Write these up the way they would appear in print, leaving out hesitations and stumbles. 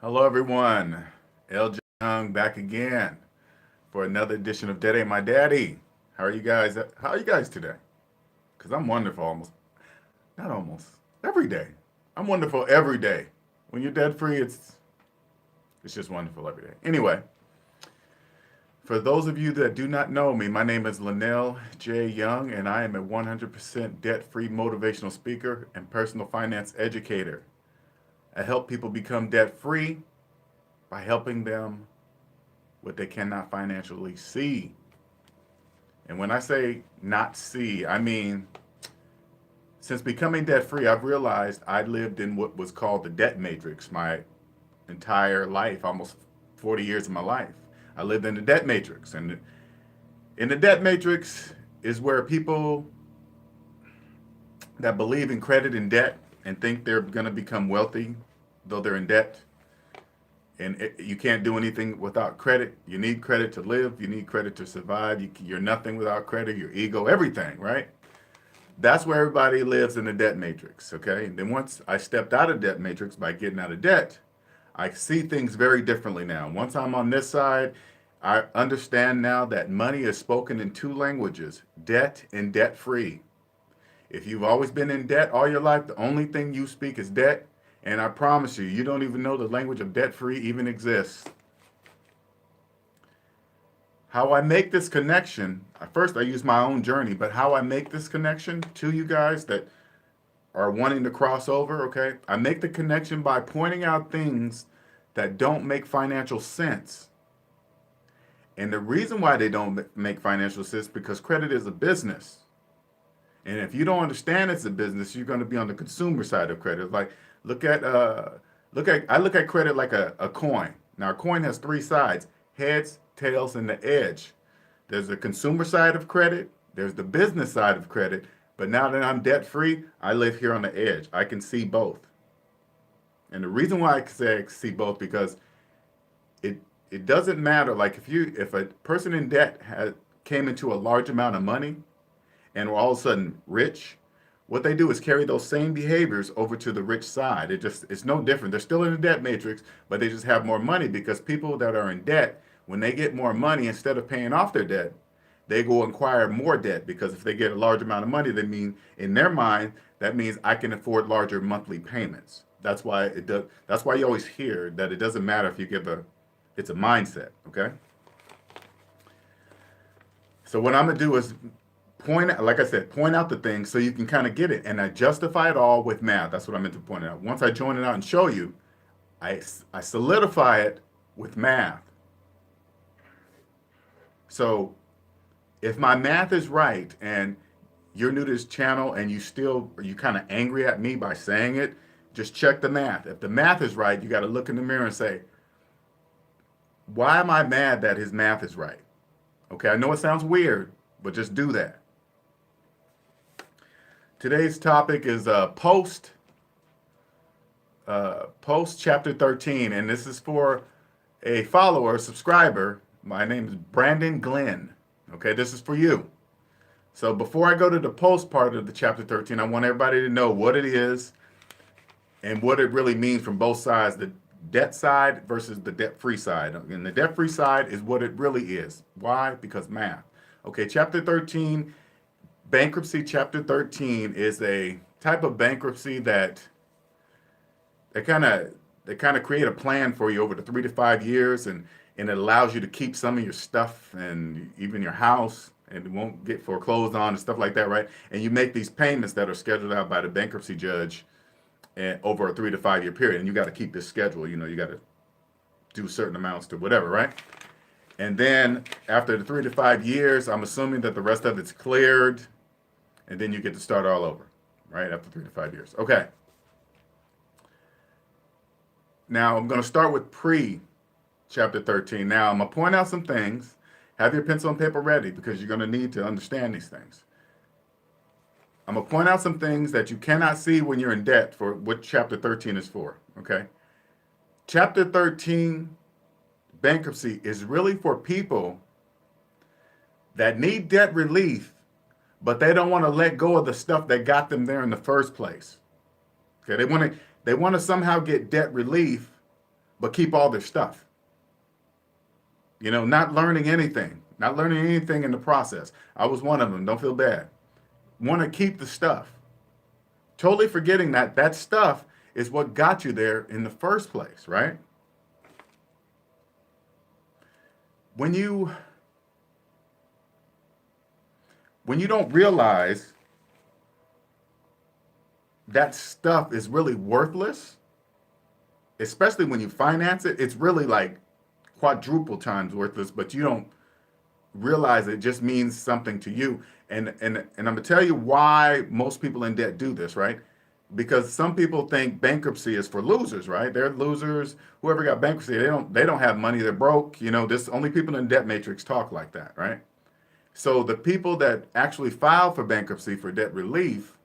Hello, everyone. LJ Young back again for another edition of Dead Ain't My Daddy. How are you guys? How are you guys today? Because I'm wonderful almost, not almost, every day. I'm wonderful every day. When you're debt free, it's just wonderful every day. Anyway, for those of you that do not know me, my name is Linnell J. Young, and I am a 100% debt free motivational speaker and personal finance educator. I help people become debt free by helping them what they cannot financially see. And when I say not see, I mean, since becoming debt free, I've realized I lived in what was called the debt matrix my entire life, almost 40 years of my life. I lived in the debt matrix. And in the debt matrix is where people that believe in credit and debt and think they're going to become wealthy, though they're in debt, and you can't do anything without credit. You need credit to live. You need credit to survive. You're nothing without credit. Your ego, everything, right? That's where everybody lives in the debt matrix, okay? And then once I stepped out of debt matrix by getting out of debt, I see things very differently now. Once I'm on this side, I understand now that money is spoken in two languages, debt and debt free. If you've always been in debt all your life, the only thing you speak is debt. And I promise you, you don't even know the language of debt free even exists. How I make this connection, first I use my own journey, but how I make this connection to you guys that are wanting to cross over, okay? I make the connection by pointing out things that don't make financial sense. And the reason why they don't make financial sense is because credit is a business. And if you don't understand it's a business, you're going to be on the consumer side of credit. Like I look at credit like a coin. Now a coin has three sides: heads, tails, and the edge. There's the consumer side of credit, there's the business side of credit, but now that I'm debt free, I live here on the edge. I can see both. And the reason why I say I can see both because it it doesn't matter. Like if a person in debt came into a large amount of money and were all of a sudden rich, what they do is carry those same behaviors over to the rich side. It's no different. They're still in the debt matrix, but they just have more money because people that are in debt, when they get more money, instead of paying off their debt, they go acquire more debt because if they get a large amount of money, they mean in their mind that means I can afford larger monthly payments. That's why it does. That's why you always hear that it doesn't matter if you give a. It's a mindset. Okay. So what I'm gonna do is like I said, point out the things so you can kind of get it. And I justify it all with math. That's what I meant to point out. Once I join it out and show you, I solidify it with math. So if my math is right and you're new to this channel and you kind of angry at me by saying it, just check the math. If the math is right, you got to look in the mirror and say, why am I mad that his math is right? Okay, I know it sounds weird, but just do that. Today's topic is post chapter 13, and this is for a follower, a subscriber. My name is Brandon Glenn. Okay, this is for you. So before I go to the post part of the chapter 13, I want everybody to know what it is and what it really means from both sides, the debt side versus the debt-free side. And the debt-free side is what it really is. Why? Because math. Okay, chapter 13, bankruptcy chapter 13 is a type of bankruptcy that they kind of create a plan for you over the 3 to 5 years, and it allows you to keep some of your stuff and even your house, and it won't get foreclosed on and stuff like that, right? And you make these payments that are scheduled out by the bankruptcy judge over a 3 to 5 year period, and you got to keep this schedule. You know, you got to do certain amounts to whatever, right? And then after the 3 to 5 years, I'm assuming that the rest of it's cleared, and then you get to start all over, right? After 3 to 5 years. Okay. Now I'm going to start with chapter 13. Now I'm going to point out some things. Have your pencil and paper ready because you're going to need to understand these things. I'm going to point out some things that you cannot see when you're in debt for what chapter 13 is for, okay? Chapter 13, bankruptcy, is really for people that need debt relief, but they don't want to let go of the stuff that got them there in the first place. Okay, they want to somehow get debt relief, but keep all their stuff. Not learning anything, in the process. I was one of them. Don't feel bad. Want to keep the stuff. Totally forgetting that that stuff is what got you there in the first place, right? When you don't realize that stuff is really worthless, especially when you finance it, it's really like quadruple times worthless, but you don't realize it just means something to you. And I'm gonna tell you why most people in debt do this, right? Because some people think bankruptcy is for losers, right? They're losers. Whoever got bankruptcy, they don't have money, they're broke. This only people in debt matrix talk like that, right? So the people that actually file for bankruptcy for debt relief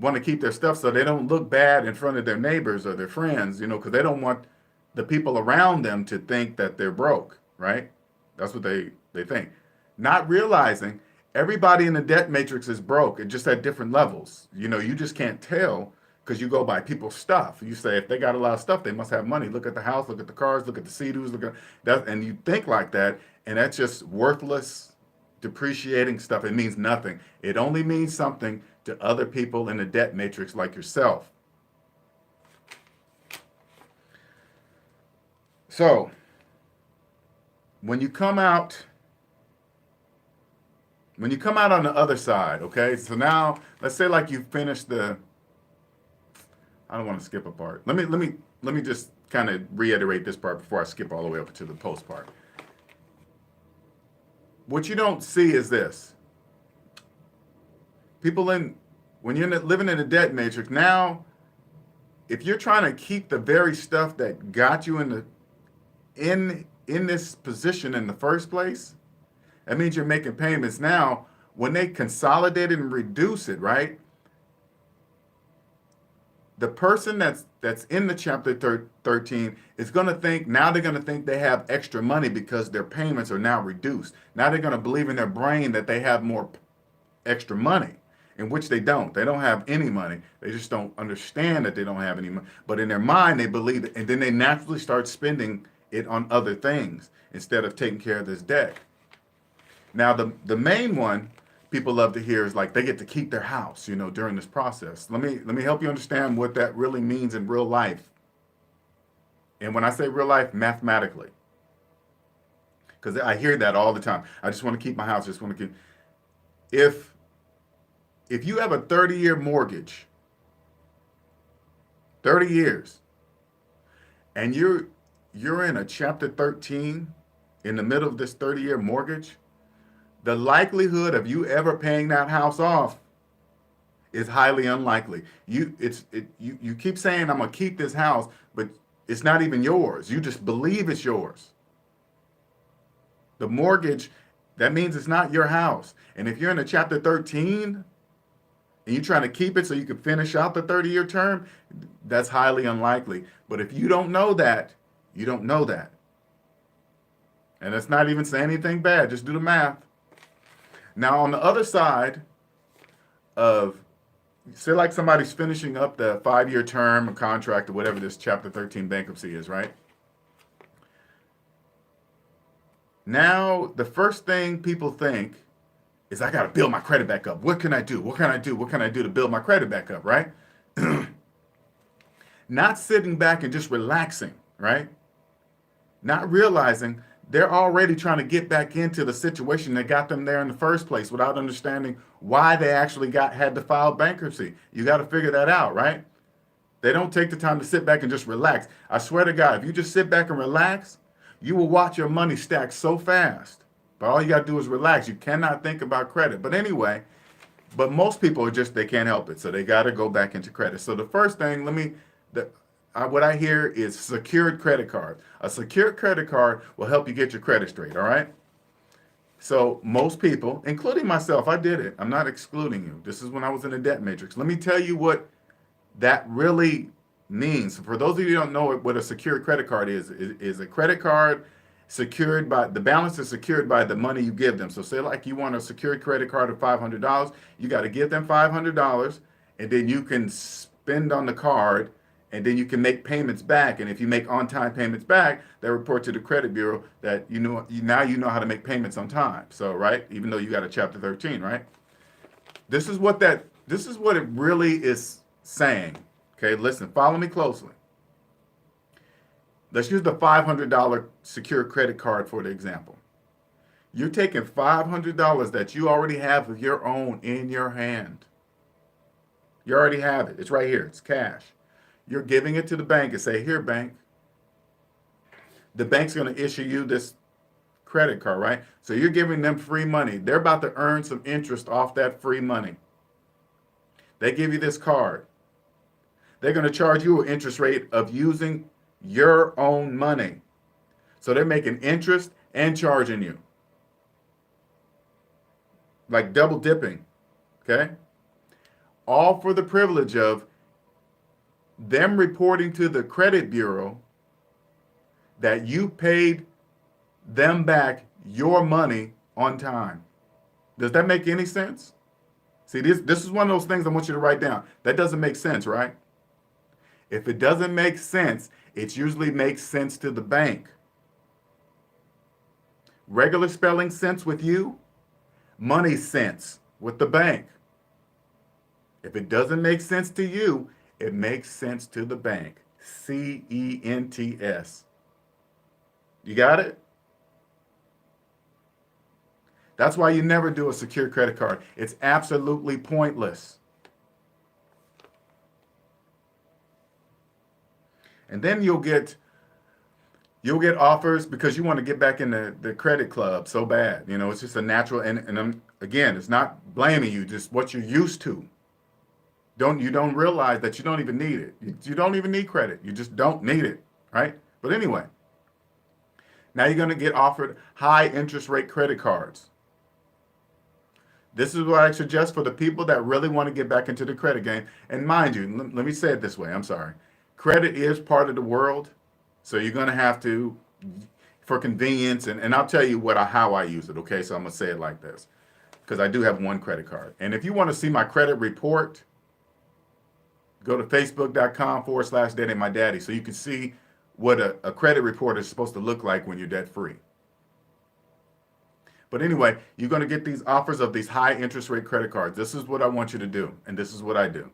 want to keep their stuff so they don't look bad in front of their neighbors or their friends, because they don't want the people around them to think that they're broke, right? That's what they think. Not realizing everybody in the debt matrix is broke. It just at different levels. You just can't tell because you go by people's stuff. You say if they got a lot of stuff, they must have money. Look at the house, look at the cars, look at the Sea-Doos, look at that, and you think like that, and that's just worthless, depreciating stuff. It means nothing. It only means something to other people in the debt matrix like yourself. So, when you come out on the other side, okay? So now, let's say like you finished I don't want to skip a part. Let me just kind of reiterate this part before I skip all the way over to the post part. What you don't see is this. When you're living in a debt matrix, now, if you're trying to keep the very stuff that got you in this position in the first place, that means you're making payments. Now, when they consolidate it and reduce it, right? The person that's in the chapter 13 is going to think, now they're going to think they have extra money because their payments are now reduced. Now they're going to believe in their brain that they have more extra money, in which they don't. They don't have any money. They just don't understand that they don't have any money. But in their mind, they believe it, and then they naturally start spending it on other things instead of taking care of this debt. Now, the main one people love to hear is like they get to keep their house, during this process. Let me help you understand what that really means in real life. And when I say real life, mathematically. Because I hear that all the time. I just want to keep my house. Just want to keep. If you have a 30-year mortgage, 30 years, and you're in a chapter 13 in the middle of this 30-year mortgage, the likelihood of you ever paying that house off is highly unlikely. You keep saying, I'm going to keep this house, but it's not even yours. You just believe it's yours. The mortgage, that means it's not your house. And if you're in a chapter 13 and you're trying to keep it so you can finish out the 30-year term, that's highly unlikely. But if you don't know that, you don't know that. And that's not even saying anything bad. Just do the math. Now, on the other side of, say like somebody's finishing up the 5-year term or contract or whatever this chapter 13 bankruptcy is, right? Now, the first thing people think is, I got to build my credit back up. What can I do? What can I do? What can I do to build my credit back up, right? Not sitting back and just relaxing, right? Not realizing they're already trying to get back into the situation that got them there in the first place without understanding why they actually had to file bankruptcy. You got to figure that out, right? They don't take the time to sit back and just relax. I swear to God, if you just sit back and relax, you will watch your money stack so fast. But all you got to do is relax. You cannot think about credit. But anyway, most people are just, they can't help it. So they got to go back into credit. So the first thing, what I hear is secured credit card. A secured credit card will help you get your credit straight, all right? So most people, including myself, I did it. I'm not excluding you. This is when I was in the debt matrix. Let me tell you what that really means. For those of you who don't know what a secured credit card is a credit card secured by, the balance is secured by the money you give them. So say like you want a secured credit card of $500, you got to give them $500, and then you can spend on the card And then you can make payments back. And if you make on-time payments back, they report to the credit bureau that now you know how to make payments on time. So, right, even though you got a Chapter 13, right? This is what it really is saying. Okay, listen, follow me closely. Let's use the $500 secure credit card for the example. You're taking $500 that you already have of your own in your hand. You already have it. It's right here. It's cash. You're giving it to the bank and say, here, bank. The bank's going to issue you this credit card, right? So you're giving them free money. They're about to earn some interest off that free money. They give you this card. They're going to charge you an interest rate of using your own money. So they're making interest and charging you. Like double dipping, okay? All for the privilege of them reporting to the credit bureau that you paid them back your money on time. Does that make any sense? See, this is one of those things I want you to write down. That doesn't make sense, right? If it doesn't make sense, it usually makes sense to the bank. Regular spelling sense with you, money sense with the bank. If it doesn't make sense to you, it makes sense to the bank. CENTS. You got it? That's why you never do a secure credit card. It's absolutely pointless. And then you'll get offers because you want to get back in the credit club so bad. You know, it's just a natural, and again, it's not blaming you, just what you're used to. You don't realize that you don't even need it. You don't even need credit. You just don't need it, right? But anyway, now you're going to get offered high interest rate credit cards. This is what I suggest for the people that really want to get back into the credit game. And mind you, let me say it this way. I'm sorry. Credit is part of the world. So you're going to have to, for convenience, and I'll tell you how I use it, okay? So I'm going to say it like this, because I do have one credit card. And if you want to see my credit report, go to facebook.com/datingmydaddy so you can see what a credit report is supposed to look like when you're debt free. But anyway, you're going to get these offers of these high interest rate credit cards. This is what I want you to do, and this is what I do.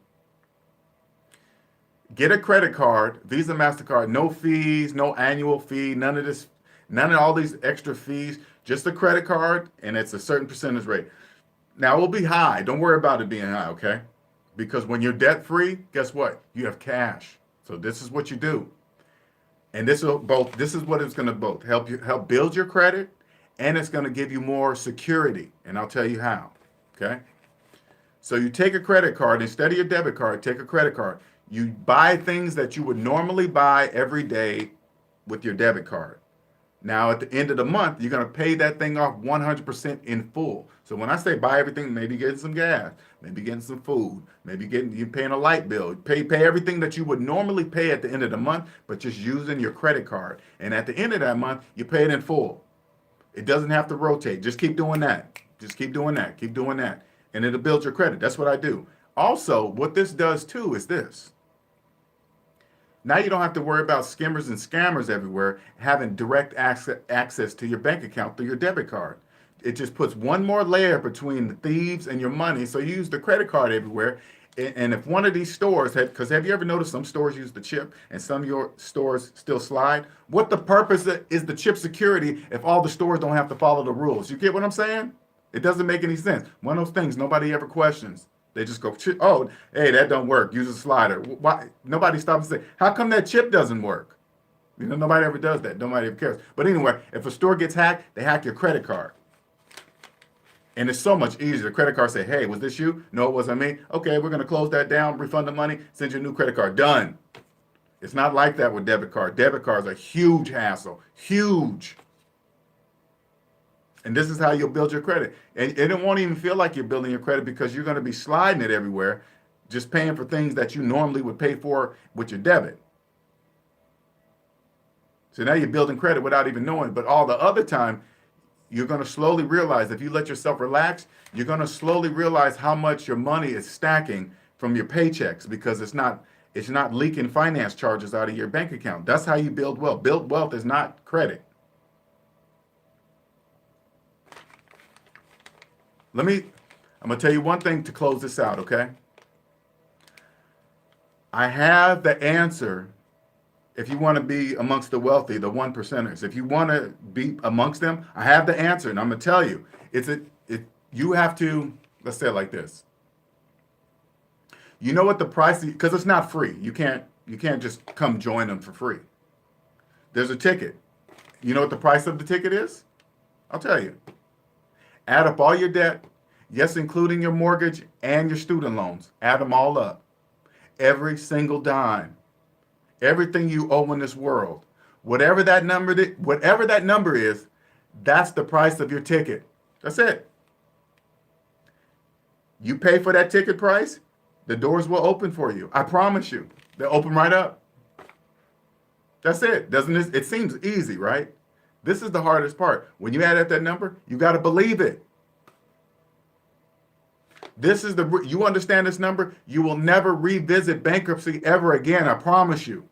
Get a credit card, Visa, MasterCard, no fees, no annual fee, none of all these extra fees, just a credit card, and it's a certain percentage rate. Now, it will be high. Don't worry about it being high, okay? Because when you're debt free, guess what? You have cash. So this is what you do. And this is what it's going to both help build your credit, and it's going to give you more security. And I'll tell you how, okay? So you take a credit card, instead of your debit card, take a credit card. You buy things that you would normally buy every day with your debit card. Now, at the end of the month, you're going to pay that thing off 100% in full. So when I say buy everything, maybe getting some gas, maybe getting some food, maybe you're paying a light bill, pay everything that you would normally pay at the end of the month, but just using your credit card. And at the end of that month, you pay it in full. It doesn't have to rotate. Just keep doing that. Just keep doing that. Keep doing that. And it'll build your credit. That's what I do. Also, what this does too is this. Now you don't have to worry about skimmers and scammers everywhere having direct access to your bank account through your debit card. It just puts one more layer between the thieves and your money. So you use the credit card everywhere. And if one of these stores because have you ever noticed some stores use the chip and some of your stores still slide? What the purpose is the chip security if all the stores don't have to follow the rules? You get what I'm saying? It doesn't make any sense. One of those things nobody ever questions. They just go, oh, hey, that don't work. Use a slider. Why? Nobody stops and say, how come that chip doesn't work? You know, nobody ever does that. Nobody ever cares. But anyway, if a store gets hacked, they hack your credit card. And it's so much easier. The credit card say, hey, was this you? No, it wasn't me. Okay, we're going to close that down, refund the money, send you a new credit card. Done. It's not like that with debit card. Debit cards are huge hassle. Huge. And this is how you'll build your credit. And it won't even feel like you're building your credit because you're going to be sliding it everywhere, just paying for things that you normally would pay for with your debit. So now you're building credit without even knowing. But all the other time, you're going to slowly realize, if you let yourself relax, you're going to slowly realize how much your money is stacking from your paychecks because it's not It's not leaking finance charges out of your bank account. That's how you build wealth. Build wealth is not credit. I'm going to tell you one thing to close this out, okay? I have the answer if you want to be amongst the wealthy, the one percenters. If you want to be amongst them, I have the answer, and I'm going to tell you. You have to, let's say it like this. You know what the price, because it's not free. You can't just come join them for free. There's a ticket. You know what the price of the ticket is? I'll tell you. Add up all your debt, yes, including your mortgage and your student loans. Add them all up. Every single dime. Everything you owe in this world. Whatever that number is, that's the price of your ticket. That's it. You pay for that ticket price, the doors will open for you. I promise you. They'll open right up. That's it. It seems easy, right? This is the hardest part. When you add up that number, you got to believe it. You understand this number? You will never revisit bankruptcy ever again, I promise you.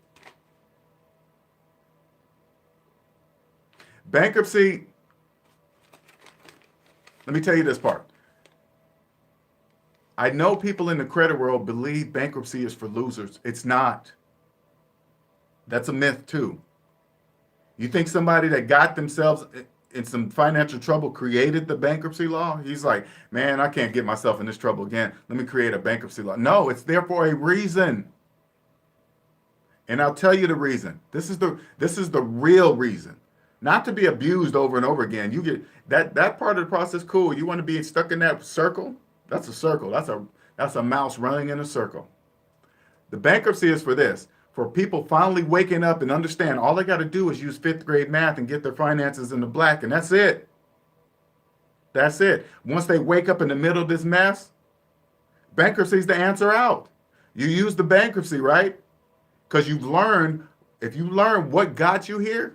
Bankruptcy, let me tell you this part. I know people in the credit world believe bankruptcy is for losers. It's not. That's a myth too. You think somebody that got themselves in some financial trouble created the bankruptcy law? He's like, man, I can't get myself in this trouble again. Let me create a bankruptcy law. No, it's there for a reason. And I'll tell you the reason. This is the real reason. Not to be abused over and over again. You get that part of the process, cool. You want to be stuck in that circle? That's a circle. That's a mouse running in a circle. The bankruptcy is for this. For people finally waking up and understand all they got to do is use 5th grade math and get their finances in the black, and that's it. That's it. Once they wake up in the middle of this mess, bankruptcy is the answer out. You use the bankruptcy, right? Because if you learn what got you here,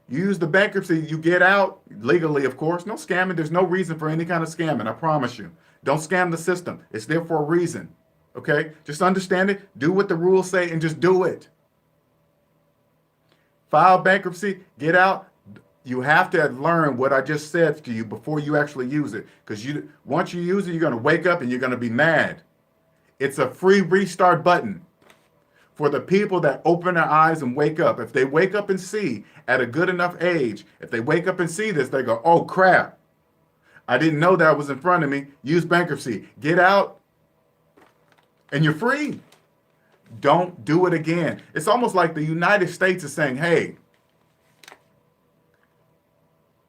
you use the bankruptcy, you get out legally, of course. No scamming. There's no reason for any kind of scamming, I promise you. Don't scam the system. It's there for a reason. Okay? Just understand it, do what the rules say, and just do it. File bankruptcy, get out. You have to learn what I just said to you before you actually use it. Because once you use it, you're going to wake up and you're going to be mad. It's a free restart button for the people that open their eyes and wake up. If they wake up and see at a good enough age, if they wake up and see this, they go, oh crap, I didn't know that was in front of me. Use bankruptcy. Get out and you're free. Don't do it again. It's almost like the United States is saying, hey,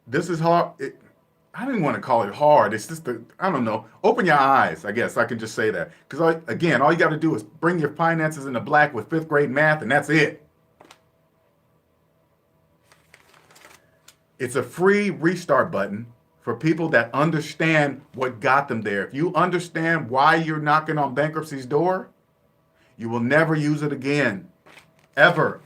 this is hard. I don't even want to call it hard. It's just, I don't know. Open your eyes, I guess. I can just say that. Because, again, all you got to do is bring your finances in the black with 5th grade math, and that's it. It's a free restart button for people that understand what got them there. If you understand why you're knocking on bankruptcy's door, you will never use it again. Ever.